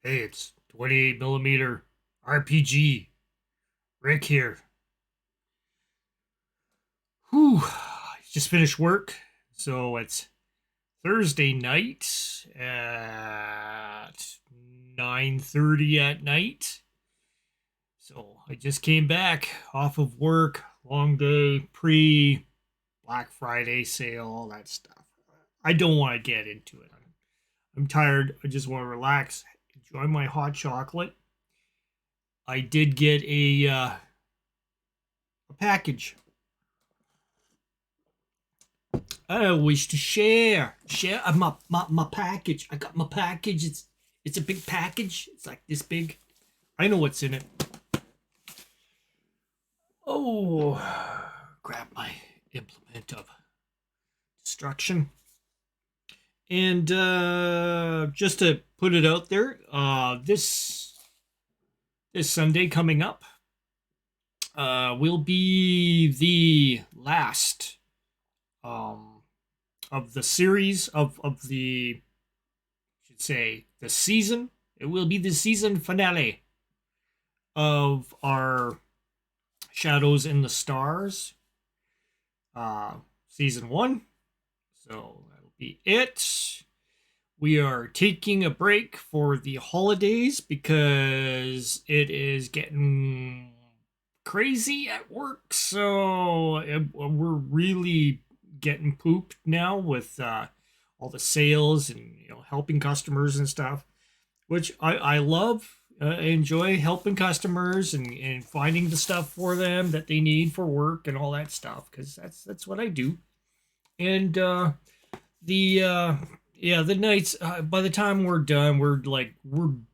Hey, it's 28 millimeter RPG. Rick here. Whew. Just finished work. So it's Thursday night at 9:30 at night. So I just came back off of work. Long day, pre Black Friday sale, all that stuff. I don't want to get into it. I'm tired. I just want to relax, enjoy my hot chocolate. I did get a package. I wish to share my package. I got my package. It's a big package. It's like this big. I know what's in it. Oh, grab my implement of destruction. And just to put it out there, this Sunday coming up will be the last um, of the series of the should say the season. It will be the season finale of our Shadows in the Stars season one. So that'll be it. We are taking a break for the holidays because it is getting crazy at work. So we're really getting pooped now with all the sales and helping customers and stuff, which I love. I enjoy helping customers and finding the stuff for them that they need for work and all that stuff because that's what I do. And the yeah, the nights by the time we're done, we're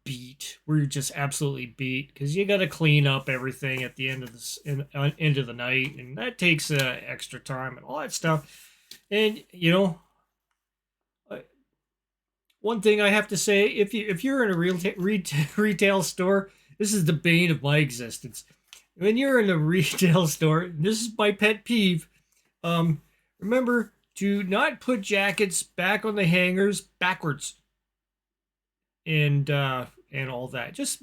beat. We're just absolutely beat because you got to clean up everything at the end of end of the night, and that takes extra time and all that stuff. And uh, one thing I have to say, if you're in a retail store, this is the bane of my existence. When you're in a retail store, this is my pet peeve. Um, Remember to not put jackets back on the hangers backwards and all that. Just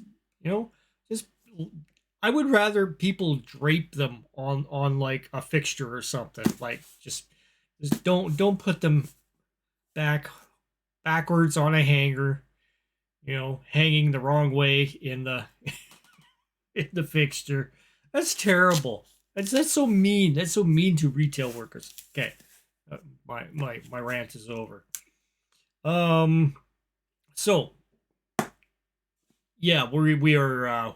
I would rather people drape them on like a fixture or something. Like just don't put them back backwards on a hanger. Hanging the wrong way in the in the fixture. That's terrible. That's so mean. That's so mean to retail workers. Okay, my rant is over. Um, so yeah, we are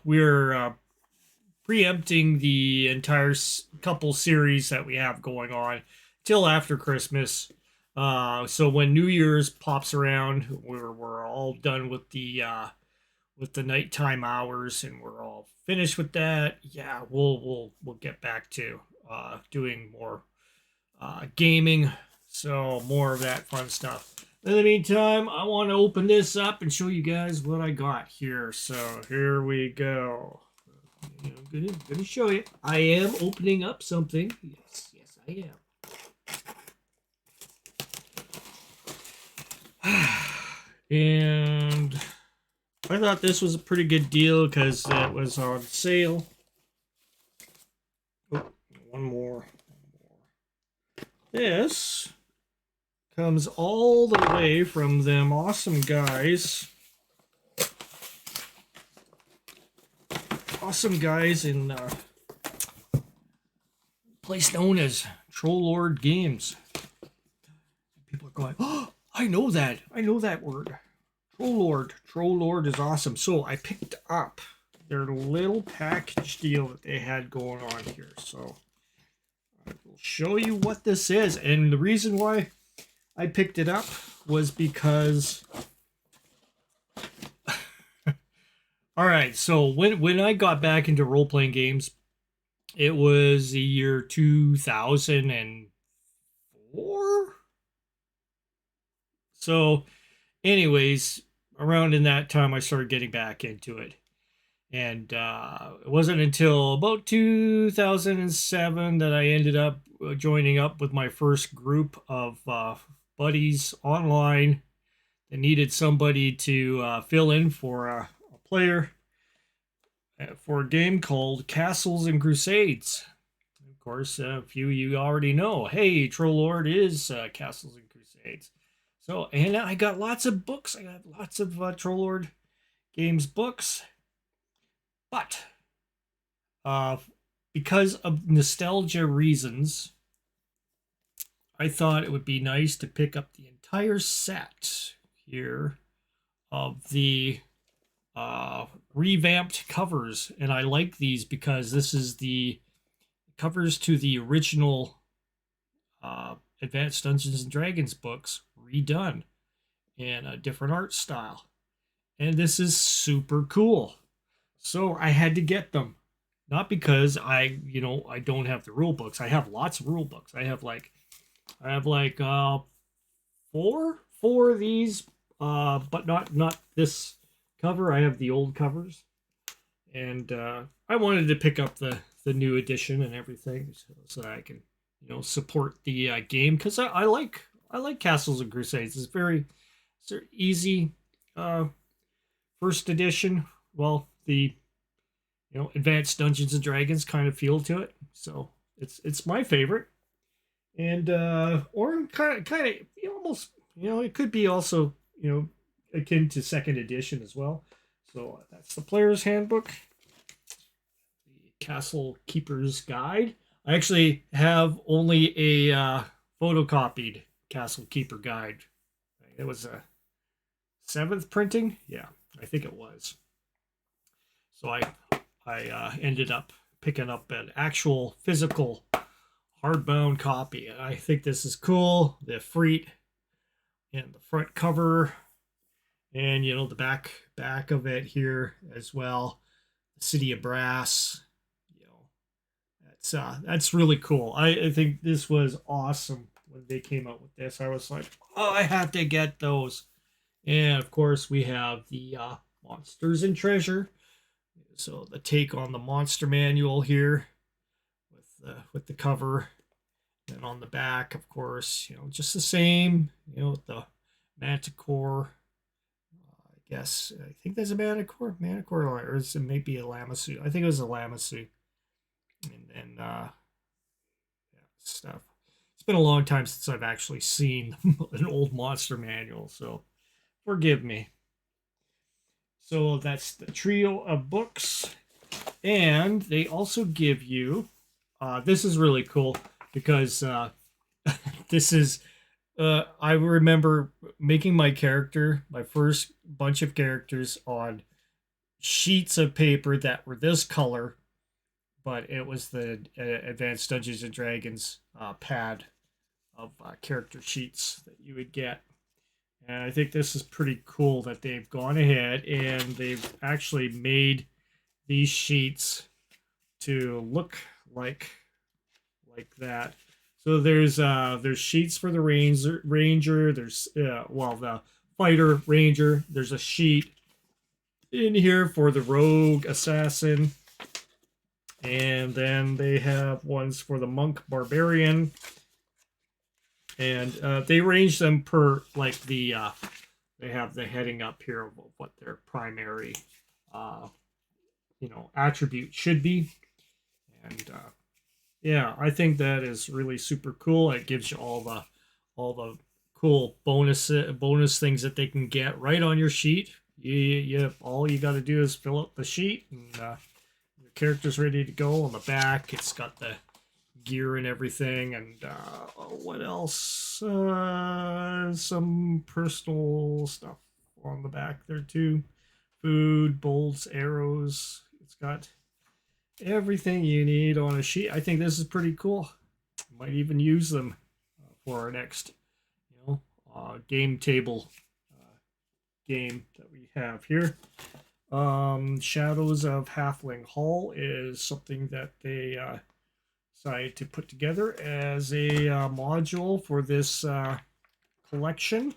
preempting the entire couple series that we have going on till after Christmas. So when New Year's pops around, we're all done with the nighttime hours and we're all finished with that. Yeah, we'll get back to doing more gaming. So more of that fun stuff. In the meantime, I want to open this up and show you guys what I got here. So here we go. I'm gonna show you. I am opening up something. Yes, I am. And I thought this was a pretty good deal because it was on sale. Oh, one more. This comes all the way from them awesome guys. Awesome guys in a place known as Troll Lord Games. People are going, oh, I know that. I know that word. Troll Lord. Troll Lord is awesome. So I picked up their little package deal that they had going on here. So I will show you what this is. And the reason why I picked it up was because all right, so when I got back into role playing games, it was the year 2004. So, anyways, around in that time, I started getting back into it, and it wasn't until about 2007 that I ended up joining up with my first group of buddies online they needed somebody to fill in for a player for a game called Castles and Crusades. Of course, a few you already know. Hey, Troll Lord is Castles and Crusades. So, and I got lots of books. I got lots of Troll Lord games books. But because of nostalgia reasons, I thought it would be nice to pick up the entire set here of the revamped covers. And I like these because this is the covers to the original Advanced Dungeons and Dragons books redone in a different art style. And this is super cool. So I had to get them. Not because I don't have the rule books. I have lots of rule books. I have like four of these, but not this cover. I have the old covers, and I wanted to pick up the new edition and everything so that I can support the game because I like Castles and Crusades. It's very easy first edition. Well, the Advanced Dungeons and Dragons kind of feel to it, so it's my favorite. And or kind of almost it could be also akin to second edition as well. So that's the player's handbook, the Castle Keeper's Guide. I actually have only a photocopied Castle Keeper Guide. It was a 7th printing, yeah, I think it was. So I ended up picking up an actual physical hardbound copy. And I think this is cool. The Freet and the front cover, and the back of it here as well. The City of Brass. That's really cool. I think this was awesome when they came out with this. I was like, oh, I have to get those. And of course, we have the Monsters and Treasure. So the take on the monster manual here with the cover. And on the back, of course, just the same, with the Manticore. I guess, I think there's a Manticore, or is it maybe a Lamassu? I think it was a Lamassu. And then, yeah, stuff. It's been a long time since I've actually seen an old monster manual, so forgive me. So that's the trio of books. And they also give you, this is really cool because this is, I remember making my first bunch of characters on sheets of paper that were this color, but it was the Advanced Dungeons and Dragons pad of character sheets that you would get. And I think this is pretty cool that they've gone ahead and they've actually made these sheets to look like that. So there's sheets for the ranger. There's the fighter ranger. There's a sheet in here for the rogue assassin, and then they have ones for the monk barbarian. And they arrange them per they have the heading up here of what their primary attribute should be. And yeah, I think that is really super cool. It gives you all the cool bonus things that they can get right on your sheet. You all you got to do is fill out the sheet, and your character's ready to go. On the back, it's got the gear and everything, and what else? Some personal stuff on the back there too. Food, bolts, arrows. It's got everything you need on a sheet. I think this is pretty cool. Might even use them for our next, game table game that we have here. Shadows of Halfling Hall is something that they decided to put together as a module for this collection.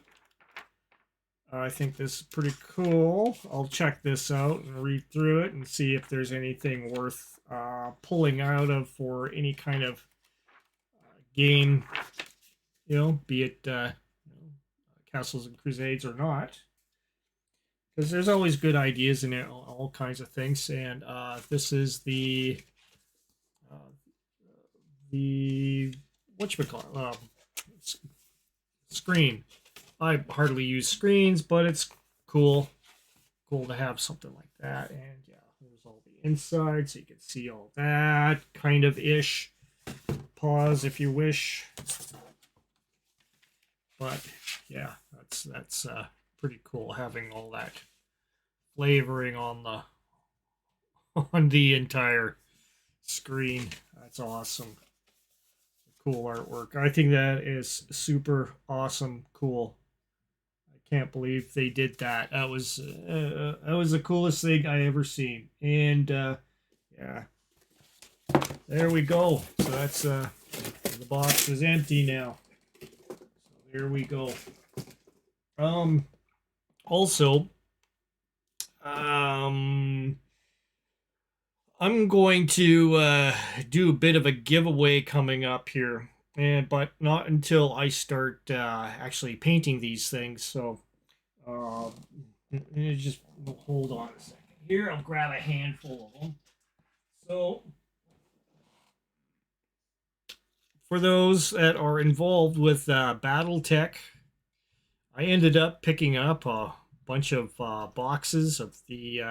I think this is pretty cool. I'll check this out and read through it and see if there's anything worth pulling out of for any kind of game, be it Castles and Crusades or not, because there's always good ideas in it, all kinds of things. And this is uh, the whatchamacallit, screen. I hardly use screens, but it's cool to have something like that. And yeah, there's all the inside, so you can see all that kind of ish. Pause if you wish. But yeah, that's pretty cool having all that flavoring on the on the entire screen. That's awesome. Cool artwork. I think that is super awesome. Cool. I can't believe they did that. That was the coolest thing I ever seen. And yeah, there we go. So that's the box is empty now. So there we go. Also, I'm going to do a bit of a giveaway coming up here, but not until I start actually painting these things. So uh, just hold on a second. Here, I'll grab a handful of them. So for those that are involved with BattleTech, I ended up picking up a bunch of boxes of the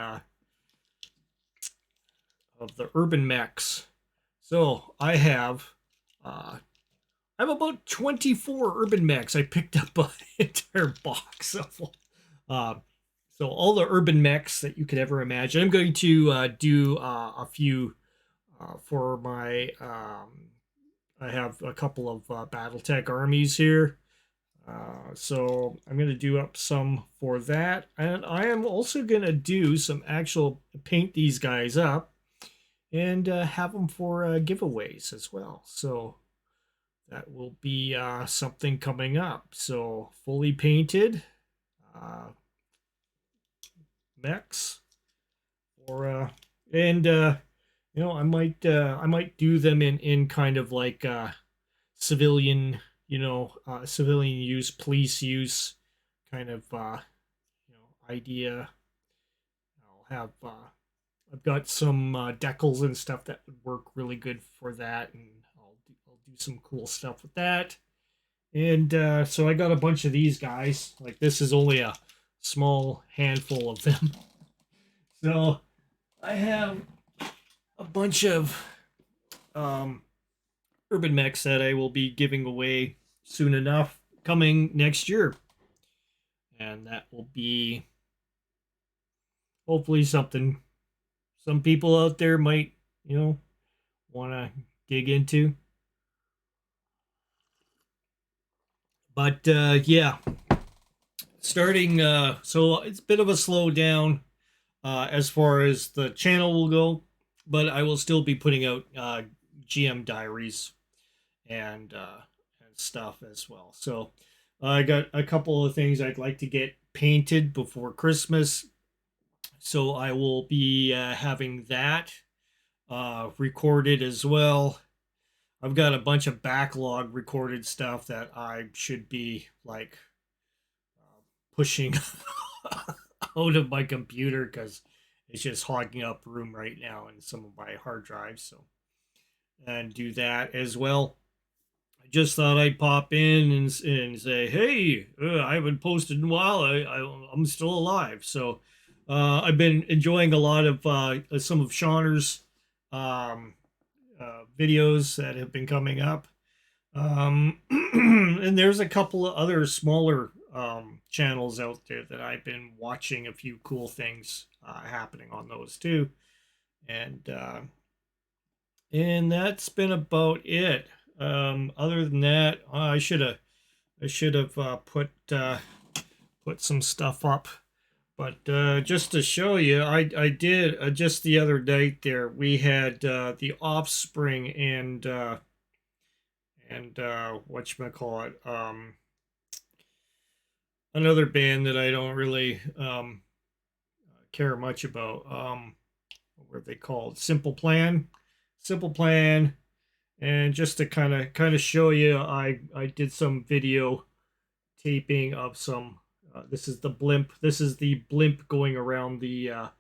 urban mechs. So I have about 24 urban mechs. I picked up an entire box of them. Uh, so all the urban mechs that you could ever imagine. I'm going to do a few for my. I have a couple of BattleTech armies here. So I'm going to do up some for that. And I am also going to do some actual paint these guys up and have them for giveaways as well. So that will be something coming up. So fully painted mechs, or and I might do them in kind of like civilian, civilian use, police use kind of idea. I'll have I've got some decals and stuff that would work really good for that, and I'll do some cool stuff with that. And so I got a bunch of these guys. Like this is only a small handful of them. So I have a bunch of urban mechs that I will be giving away soon enough, coming next year, and that will be hopefully something some people out there might want to dig into. But yeah, starting so it's a bit of a slowdown as far as the channel will go, but I will still be putting out GM diaries and stuff as well. So I got a couple of things I'd like to get painted before Christmas, so I will be having that recorded as well. I've got a bunch of backlog recorded stuff that I should be like pushing out of my computer because it's just hogging up room right now in some of my hard drives. So, and do that as well. I just thought I'd pop in and say, hey, I haven't posted in a while. I'm still alive. So I've been enjoying a lot of some of Shauner's um, videos that have been coming up. And there's a couple of other smaller channels out there that I've been watching a few cool things happening on those too. And that's been about it. Other than that, I should have put some stuff up. But just to show you, I did just the other night there. We had the Offspring and whatchamacallit, another band that I don't really care much about. What were they called? Simple Plan. Simple Plan. And just to kind of show you, I did some video taping of some. This is the blimp. This is the blimp going around the. I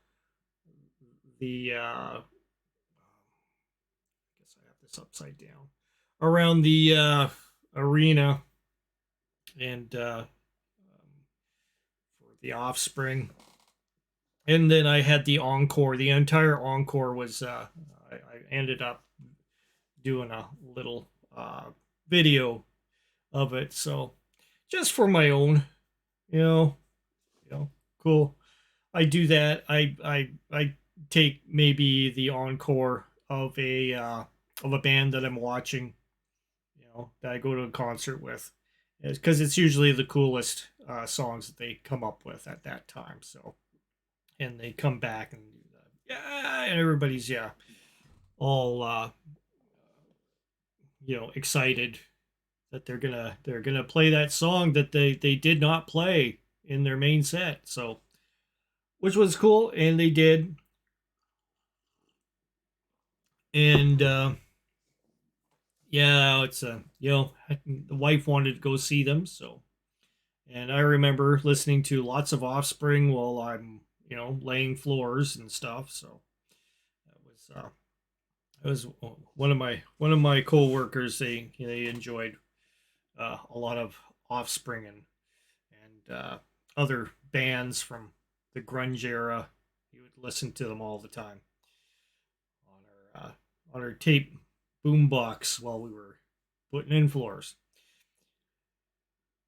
guess I have this upside down around the arena, and for the Offspring. And then I had the encore. The entire encore was. I ended up doing a little video of it. So just for my own, cool. I do that. I take maybe the encore of a band that I'm watching, that I go to a concert with, because it's usually the coolest songs that they come up with at that time. So, and they come back and and everybody's all excited that they're gonna play that song that they did not play in their main set. So, which was cool, and they did. And it's the wife wanted to go see them, so. And I remember listening to lots of Offspring while I'm laying floors and stuff. So that was one of my coworkers. They enjoyed a lot of Offspring and other bands from the grunge era. He would listen to them all the time on our tape boombox while we were putting in floors.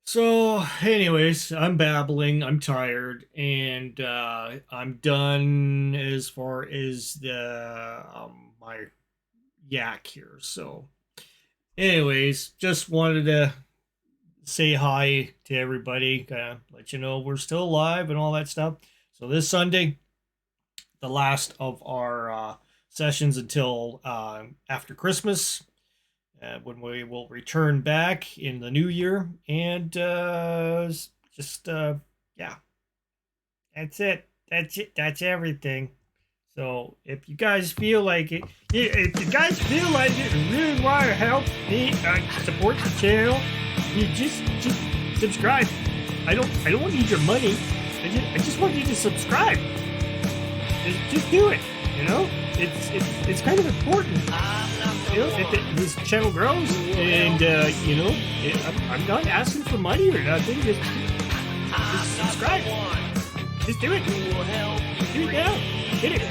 So, anyways, I'm babbling. I'm tired, and I'm done as far as the my yak here. So, anyways, just wanted to say hi to everybody, let you know we're still alive and all that stuff. So this Sunday, the last of our sessions until after Christmas, when we will return back in the new year. And that's it. That's everything. So if you guys feel like it, and really want to help me support the channel, you just subscribe. I don't need your money. I just want you to subscribe. Just do it. It's kind of important. If this channel grows, and I'm not asking for money or nothing. Just subscribe. Just do it. Do it now. Hit it.